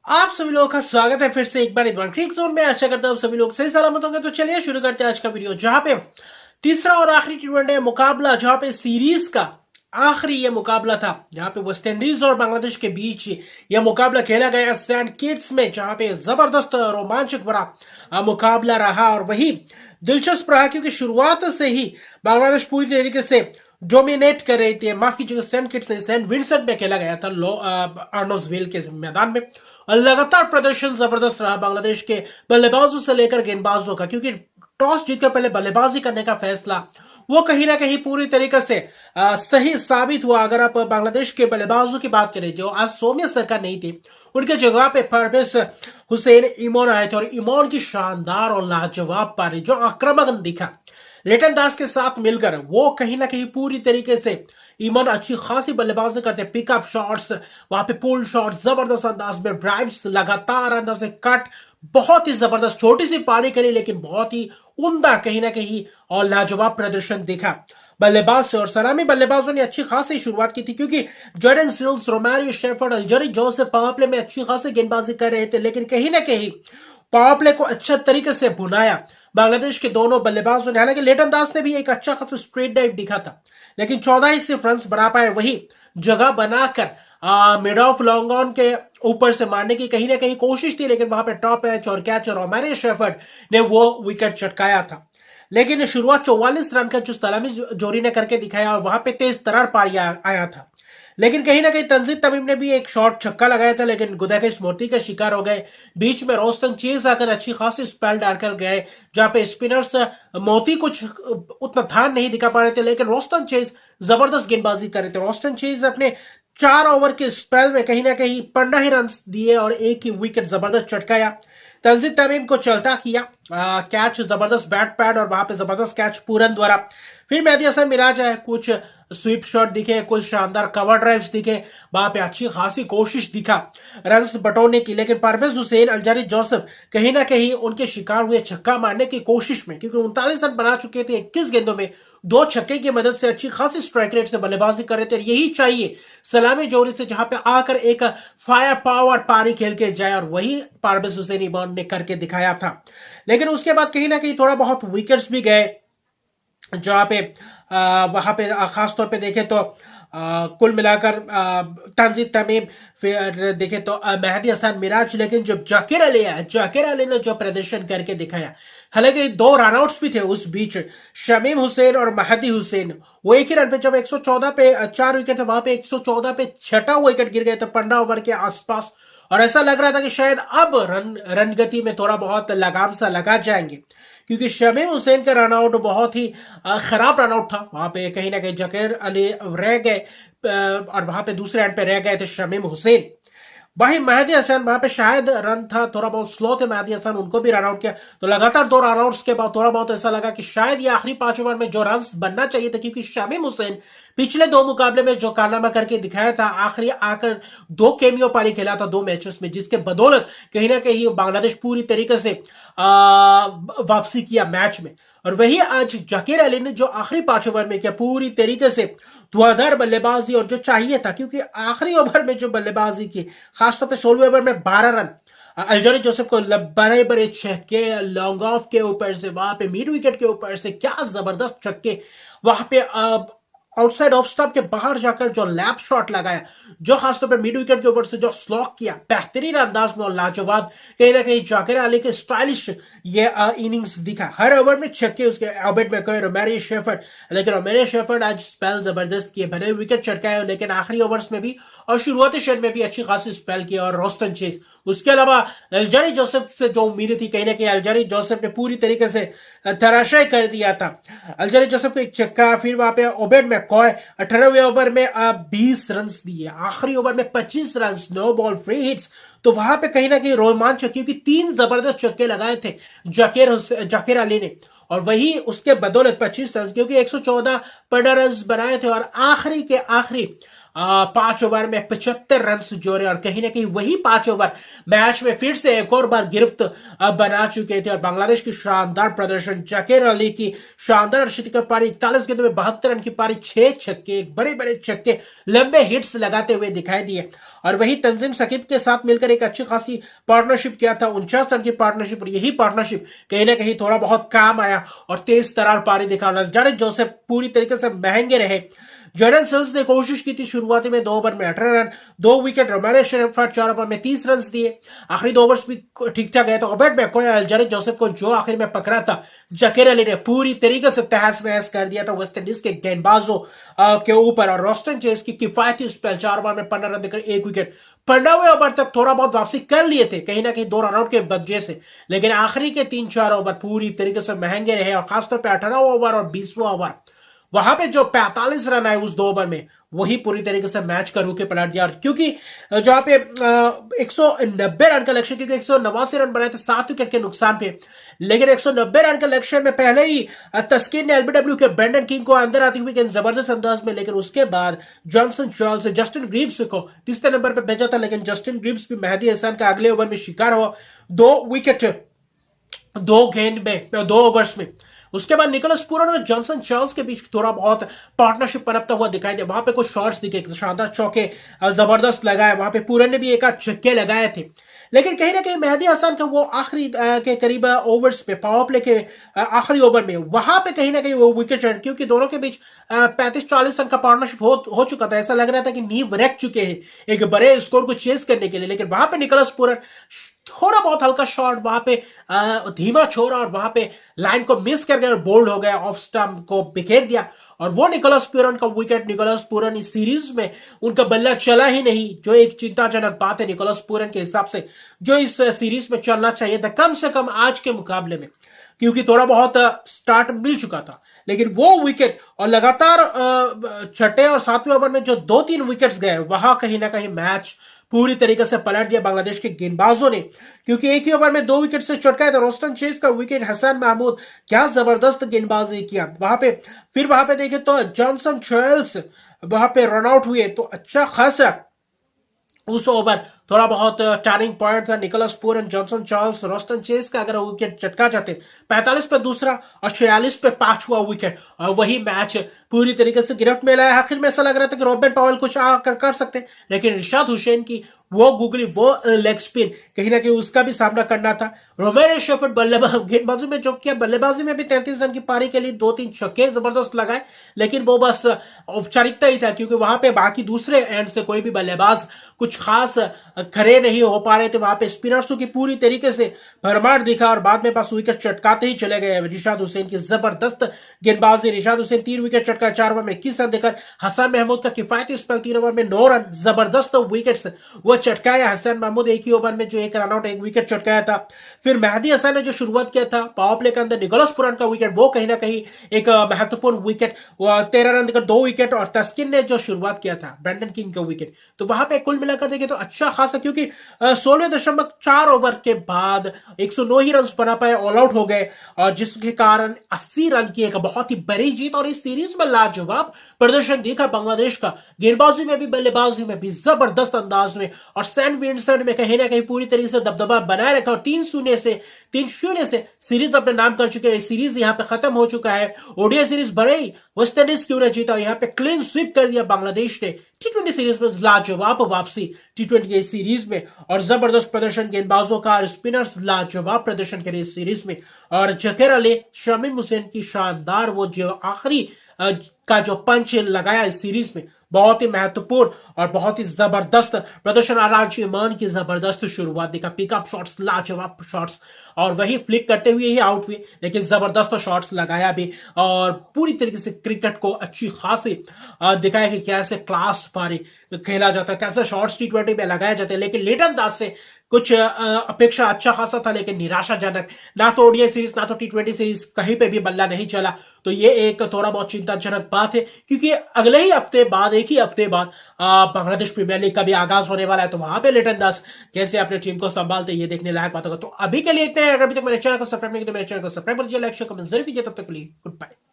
आप सभी लोगों का स्वागत है फिर से एक बार इदवान क्रिक जोन में। आशा करता हूँ आप सभी लोग सही सलामत होंगे। तो चलिए शुरू करते हैं आज का वीडियो, जहां पे तीसरा और आखिरी टी20 मुकाबला, जहां पे सीरीज का आखिरी ये मुकाबला था, जहां पे वेस्ट इंडीज और बांग्लादेश के बीच यह मुकाबला खेला गया सैंड किट्स में, जहां पे जबरदस्त रोमांचक भरा मुकाबला रहा और वही दिलचस्प रहा, क्योंकि शुरुआत से ही बांग्लादेश पूरी तरीके से डोमिनेट कर रही थी। माफ कीजिएगा, सेंट किट्स नहीं, सेंट विंसेंट में खेला गया था, आर्नोल्ड्सविल के मैदान में। और लगातार प्रदर्शन जबरदस्त रहा बांग्लादेश के बल्लेबाजों से लेकर गेंदबाजों का, क्योंकि टॉस जीतकर पहले बल्लेबाजी करने का फैसला वो कहीं ना कहीं पूरी तरीके से सही साबित हुआ। अगर आप बांग्लादेश के बल्लेबाजों की बात करें, जो आज सौम्य सरकार नहीं थी, उनके जगह पे परवेज हुसैन इमोन आए थे और इमोन की शानदार और लाजवाब पारी, जो आक्रामक दिखा लिटन दास के साथ मिलकर, वो कहीं ना कहीं पूरी तरीके से इमन अच्छी खासी बल्लेबाजी करते, पिकअप शॉट्स, वहां पे पुल शॉट्स, जबरदस्त अंदाज में ड्राइव्स, लगातार अंदाज से कट, बहुत ही जबरदस्त छोटी सी पारी करी, लेकिन बहुत ही उम्दा कहीं ना कहीं और लाजवाब प्रदर्शन दिखा बल्लेबाज से। और सलामी बल्लेबाजों ने अच्छी खासी शुरुआत की थी, क्योंकि Jordan Seales, Romario Shepherd, Alzarri Joseph power play में अच्छी खासी गेंदबाजी कर रहे थे, लेकिन कहीं ना कहीं पावर प्ले को अच्छा तरीके से भुनाया बांग्लादेश के दोनों बल्लेबाजों ने। हालांकि लिटन दास ने भी एक अच्छा खासा स्ट्रेट ड्राइव दिखा था, लेकिन 14 ही सिर्फ रन बना पाए। वही जगह बनाकर मिड ऑफ लॉन्ग ऑन के ऊपर से मारने की कहीं ना कहीं कोशिश थी, लेकिन वहां पे टॉप एच और कैच और रोमारियो शेफर्ड ने वो विकेट चटकाया था। लेकिन शुरुआत 44 रन का जो सलामी जोरी ने करके दिखाया, और वहां पे तेज तरार पारी आया था। लेकिन कहीं ना कहीं तंजीद तमीम ने भी एक शॉट छक्का लगाया था, लेकिन गुदाकेश मोती का शिकार हो गए। बीच में रोस्टन चेज आकर अच्छी खासी स्पेल डालकर गए, जहां पे स्पिनर्स मोती कुछ उतना ध्यान नहीं दिखा पा रहे थे, लेकिन रोस्टन चेज जबरदस्त गेंदबाजी कर रहे थे। रोस्टन चेज अपने 4 ओवर के स्पेल में कहीं ना कहीं 15 ही रन दिए और एक ही विकेट जबरदस्त चटकाया। तंजीद तमीम को चलता किया, कैच जबरदस्त बैट पैड और वहां पे जबरदस्त कैच पूरन द्वारा। फिर मेहदी हसन मिराज है, कुछ स्वीप शॉट दिखे, कुछ शानदार कवर ड्राइव्स दिखे, वहां पे अच्छी खासी कोशिश दिखा रन्स बटोरने की, लेकिन परवेज हुसैन, अल्जारी जोसेफ कहीं ना कहीं उनके शिकार हुए छक्का मारने की कोशिश में, क्योंकि 39 रन बना चुके थे 21 गेंदों में, 2 छक्के की मदद से अच्छी खासी स्ट्राइक रेट से बल्लेबाजी कर रहे थे। यही चाहिए सलामी जोरी से, जहां पे आकर एक फायर पावर पारी खेल के जाए, और वही परवेज हुसैन इमोन ने करके दिखाया था। लेकिन उसके बाद कहीं ना कहीं थोड़ा बहुत विकेट्स भी गए, जहाँ पे वहां पे खास तौर पे देखें तो कुल मिलाकर तंजीद तमीम, फिर देखें तो मेहदी हसन मिराज, लेकिन जो जाकिर अली है, जाकिर अली ने जो प्रदर्शन करके दिखाया, हालांकि 2 रनआउट्स भी थे उस बीच, शमीम हुसैन और मेहदी हुसैन, वो एक ही रन पे, जब 114 पे 4 विकेट थे, वहां पे 114 पे 6वां विकेट गिर गए थे 15 ओवर के आसपास, और ऐसा लग रहा था कि शायद अब रन गति में थोड़ा बहुत लगाम सा लगा जाएंगे, क्योंकि शमीम हुसैन का रनआउट बहुत ही खराब रनआउट था। वहां पे कहीं ना कहीं जकीर अली रह गए, और वहां पे दूसरे एंड पे रह गए थे शमीम हुसैन। वही मेहदी हसन, वहां पे शायद रन था, थोड़ा बहुत स्लो थे मेहदी हसन, उनको भी रन आउट किया। तो लगातार 2 रनआउट्स के बाद थोड़ा बहुत ऐसा लगा कि शायद ये आखिरी 5 ओवर में जो रन बनना चाहिए था, क्योंकि शमीम हुसैन पिछले 2 मुकाबले में जो कारनामा करके दिखाया था, आखिरी आकर 2 केमियो पारी खेला था 2 मैचेस में, जिसके बदौलत कहीं ना कहीं बांग्लादेश पूरी तरीके से वापसी किया मैच में। और वही आज जाकिर अली ने जो आखिरी 5 ओवर में किया, पूरी तरीके से धुआंधार बल्लेबाजी, और जो चाहिए था, क्योंकि आखिरी ओवर में जो बल्लेबाजी की, खासतौर पे 16वें ओवर में 12 रन, अल्जारी जोसेफ को बड़े बड़े छक्के लॉन्ग ऑफ के ऊपर से, वहां पे मिड विकेट के ऊपर से क्या जबरदस्त छक्के, वहां पे आउटसाइड ऑफ स्टंप के बाहर जाकर जो लैप शॉट लगाया, जो खासतौर पे मिड विकेट के ऊपर से जो स्लॉक किया बेहतरीन अंदाज में और लाजवाब, कहीं ना कहीं जाकिर अली के स्टाइलिश ये इनिंग्स दिखा। हर ओवर में छक्के उसके, ऑबिट में कोई रोमारियो शेफर्ड, लेकिन रोमारियो शेफर्ड आज स्पेल जबरदस्त किए, भले विकेट चटकाए, लेकिन आखिरी ओवर्स में भी और शुरुआती शेड में भी अच्छी खासी स्पेल की। और रोस्टन चेज, उसके अलावा अल्जारी जोसेफ से जो उम्मीदें थी, कहीं ना कहीं अल्जारी जोसेफ ने पूरी तरीके से धराशायी कर दिया था। अल्जारी जोसेफ को एक छक्का, फिर वहां पे ओबेड में कॉय 18वें ओवर में 20 रन दिए, आखिरी ओवर में 25 run, no ball free hits. तो वहां पे कहीं ना कहीं रोमांच, क्योंकि 3 जबरदस्त छक्के लगाए थे जाकिर अली ने, और वही उसके बदौलत 25 रन, क्योंकि 114 15 रन बनाए थे, और आखिरी के आखिरी 5 ओवर में 75 रन जोड़े और कहीं ना कहीं वही 5 ओवर मैच में फिर से एक और बार गिरफ्त बना चुके थे। और बांग्लादेश की शानदार प्रदर्शन, जकीर अली की शानदार अर्धशतकीय पारी, 41 गेंदों में 72 रन की पारी, 6 छक्के, बड़े बड़े छक्के, लंबे हिट्स लगाते हुए दिखाई दिए। और वही तंजीम साकिब के साथ मिलकर एक अच्छी खासी पार्टनरशिप किया था, 49 रन की पार्टनरशिप। और यही पार्टनरशिप कहीं ना कहीं थोड़ा बहुत काम आया और तेज तरार पारी दिखा। जाडेजा जोसेफ पूरी तरीके से महंगे रहे। जॉर्डन सिल्स ने कोशिश की थी शुरुआती में 2 ओवर में 18 run, 2 wicket. Romario shepherd 4 over में 30 रन दिए। आखिरी 2 ओवर्स भी ठीक ठाक गए तो ओबेड मैकॉय और जॉर्डन जोसेफ को जो आखिर में पकड़ा था, जकीर अली ने पूरी तरीके से तहस नहस कर दिया था वेस्ट इंडीज के गेंदबाजों के ऊपर। और रोस्टन चेज की किफायती स्पेल, 4 ओवर में 15 रन देकर 1 विकेट। 15वें ओवर तक थोड़ा बहुत वापसी कर लिए थे कहीं ना कहीं 2 रनआउट के वजह से, लेकिन आखिरी के 3-4 ओवर पूरी तरीके से महंगे रहे। और खासतौर पर 18वां ओवर और 20वां ओवर, वहां पे जो 45 रन आए उस 2 ओवर में, वही पूरी तरीके से मैच का रूखे पलट दिया। और क्योंकि जहां पे 190 रन का लक्ष्य, क्योंकि 189 रन बनाए थे 7 विकेट के नुकसान पे, लेकिन 190 रन का लक्ष्य में पहले ही तस्कीन ने एलबीडब्ल्यू के ब्रेंडन किंग को अंदर आती हुई जबरदस्त अंदाज में, लेकिन उसके बाद जॉनसन चार्ल्स जस्टिन ग्रीव्स को तीसरे नंबर पर भेजा था, लेकिन जस्टिन ग्रीव्स भी मेहदी हसन का अगले ओवर में शिकार हुआ। 2 विकेट 2 गेंद में 2 ओवर्स में। उसके बाद निकोलस पूरन और जॉनसन चार्ल्स के बीच थोड़ा बहुत पार्टनरशिप पनपता हुआ दिखाई दिया। वहां पे कुछ शॉट्स दिखे, शानदार चौके जबरदस्त लगाए, वहां पे पूरन ने भी एक आध छक्के लगाए थे। लेकिन कहीं ना कहीं मेहदी हसन का वो आखिरी के करीब ओवर्स पे, पावर प्ले के आखिरी ओवर में, वहां पे कहीं ना कहीं वो विकेट चढ़, क्योंकि दोनों के बीच 35-40 रन का पार्टनरशिप हो चुका था। ऐसा लग रहा था कि नींव रख चुके हैं एक बड़े स्कोर को चेस करने के लिए। लेकिन वहां पे निकोलस पूरन थोड़ा बहुत हल्का शॉट वहां पे धीमा छोड़ा और वहां पे लाइन को मिस कर गया और बोल्ड हो गया, ऑफ स्टंप को बिखेर दिया। और वो निकोलस पूरन का विकेट, निकोलस पूरन इस सीरीज में उनका बल्ला चला ही नहीं, जो एक चिंताजनक बात है निकोलस पूरन के हिसाब से, जो इस सीरीज में चलना चाहिए था कम से कम आज के मुकाबले में, क्योंकि थोड़ा बहुत स्टार्ट मिल चुका था। लेकिन वो विकेट और लगातार 6वें और 7वें ओवर में जो 2-3 विकेट्स गए, वहां कहीं ना कहीं मैच पूरी तरीके से पलट दिया बांग्लादेश के गेंदबाजों ने, क्योंकि एक ही ओवर में 2 विकेट से चटकाए थे। रोस्टन चेज का विकेट, हसन महमूद क्या जबरदस्त गेंदबाजी किया वहां पे। फिर वहां पे देखे तो जॉनसन चार्ल्स वहां पे रन आउट हुए, तो अच्छा खासा उस ओवर थोड़ा बहुत टर्निंग पॉइंट था। Nicholas Pooran, Johnson Charles, Roston Chase का अगर विकेट चटका जाते, 45 पे दूसरा और 46 पे 5वां विकेट, और वही मैच पूरी तरीके से गिरफ्त में लाया। आखिर में ऐसा लग रहा था कि रॉबिन पॉवेल कुछ कर सकते, लेकिन इरशाद हुसैन की वो गुगली, वो लेग स्पिन, कहीं ना कहीं उसका भी सामना करना था। रोमारियो शेफर्ड गेंदबाजी में जो किया, बल्लेबाजी में भी 33 रन की पारी के लिए 2-3 छक्के जबरदस्त लगाए, लेकिन वो बस औपचारिकता ही था, क्योंकि वहां पे बाकी दूसरे एंड से कोई भी बल्लेबाज कुछ खास खड़े नहीं हो पा रहे थे। वहां पे स्पिनर्सों की पूरी तरीके से भरमार दिखा और बाद में पास विकेट चटकाते ही चले गए। रिशाद हुसैन की जबरदस्त गेंदबाजी, रिशाद हुसैन 3 विकेट चटका, 4 ओवर में 21 रन देकर। हसन महमूद का किफायती स्पेल, 3 ओवर में 9 रन, जबरदस्त विकेट वो चटकाया। हसन महमूद एक ही ओवर में जो 1 रन आउट, 1 विकेट चटकाया था। फिर मेहदी हसन ने जो शुरुआत किया था पावर प्ले के अंदर, निकोलस पूरन का विकेट, वो कहीं ना कहीं एक महत्वपूर्ण विकेट, 13 रन देकर 2 विकेट। और तस्किन ने जो शुरुआत किया था ब्रेंडन किंग का विकेट, तो वहां पे कुल मिलाकर देखें तो अच्छा खासा, क्योंकि 16.4 ओवर के बाद 109 ही रन बना पाए, ऑल आउट हो गए, और जिसके कारण 80 रन की एक बहुत ही बड़ी जीत। और इस सीरीज में लाजवाब प्रदर्शन देखा बांग्लादेश का, गेंदबाजी में भी बल्लेबाजी में भी जबरदस्त अंदाज में, और सैम विंडसर में कहीं ना कहीं पूरी तरीके से दबदबा बनाए रखा। और 3-0 से सीरीज अपने नाम कर चुके हैं। सीरीज यहाँ पे खत्म हो चुका है। ओडीआई सीरीज भले ही वेस्ट इंडीज क्यों ना जीता, यहाँ पे क्लीन स्वीप कर दिया बांग्लादेश ने। टी20 सीरीज में लाजवाब वापसी टी20 सीरीज में, और जबरदस्त प्रदर्शन गेंदबाजों का, स्पिनर्स लाजवाब प्रदर्शन करे इस सीरीज में। और जकीर अली, शमीम हुसैन की शानदार वो जो आखिरी का जो पंच लगाया इस सीरीज में, बहुत ही महत्वपूर्ण और बहुत ही जबरदस्त प्रदर्शन। आराज ईमान की जबरदस्त शुरुआत देखा, पिकअप शॉट्स, लाजवाब शॉट्स, और वही फ्लिक करते हुए ही आउट हुए, लेकिन जबरदस्त शॉट्स लगाया भी, और पूरी तरीके से क्रिकेट को अच्छी खासी दिखाया कि कैसे क्लास पारी खेला जाता है, कैसे शॉट्स टी20 में लगाए जाते हैं। लेकिन लिटन दास से कुछ अपेक्षा अच्छा खासा था, लेकिन निराशाजनक, ना तो ओडीआई सीरीज ना तो टी20 सीरीज, कहीं पे भी बल्ला नहीं चला। तो ये एक थोड़ा बहुत चिंताजनक बात है, क्योंकि अगले ही हफ्ते बाद, एक ही हफ्ते बाद बांग्लादेश प्रीमियर लीग का भी आगाज होने वाला है। तो वहां पे लिटन दास कैसे अपने टीम को संभालते, ये देखने लायक बात होगा। तो अभी के लिए इतने हैं। अगर अभी तक मेरे चैनल को सब्सक्राइब नहीं किया तो मेरे चैनल को सब्सक्राइब कीजिए, लाइक शेयर कमेंट जरूर कीजिए। तब तक के लिए गुड बाय।